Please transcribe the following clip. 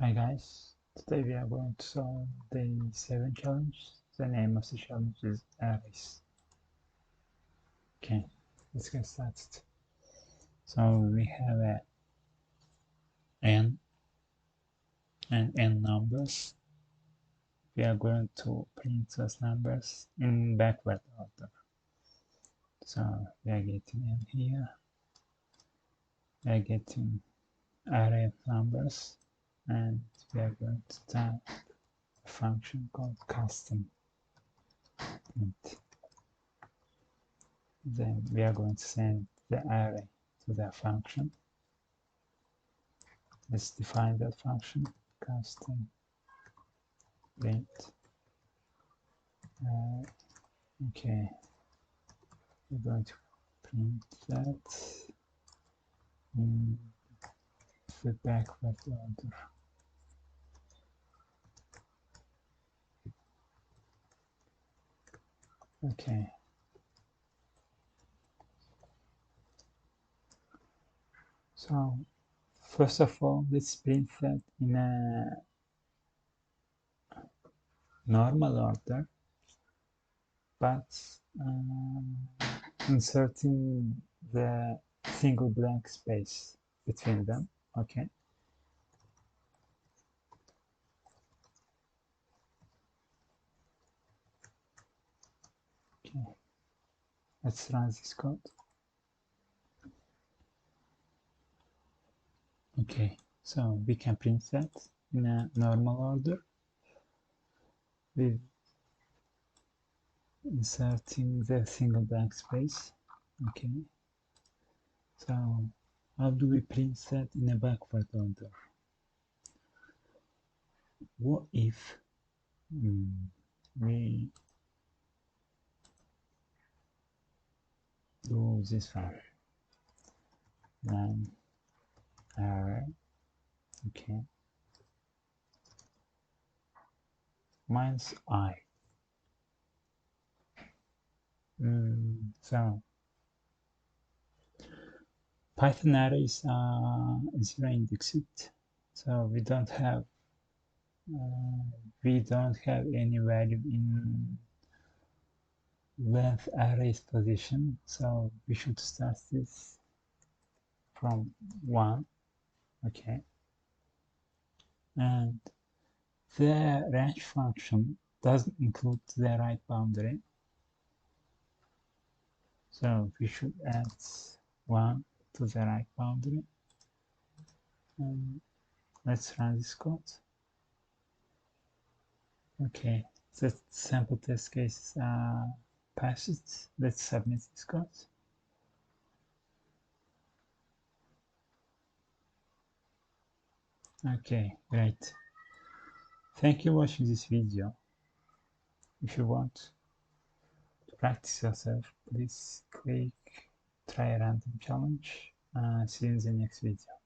Hi guys, today we are going to solve the 7 challenge. The name of the challenge is arrays. Okay, let's get started. So we have a n and n numbers. We are going to print those numbers in backward order. So we are getting n here. We are getting array of numbers, and we are going to type a function called custom int. Then we are going to send the array to the function. Let's define that function, custom int. Okay, we're going to print that in the backward order. Okay. So first of all, let's print that in a normal order, but inserting the single blank space between them. Okay. Okay. Let's run this code. Okay, so we can print that in a normal order with inserting the single blank space. Okay, so how do we print that in a backward order? What if we do this one? Then array, okay, minus I. So Python arrays are zero indexed, so we don't have any value in length array's position, so we should start this from 1. Okay, and the range function doesn't include the right boundary, so we should add 1 to the right boundary. And let's run this code. Okay, the sample test cases are passed. Let's submit this code. Okay, great. Thank you for watching this video. If you want to practice yourself, please click try a random challenge. See you in the next video.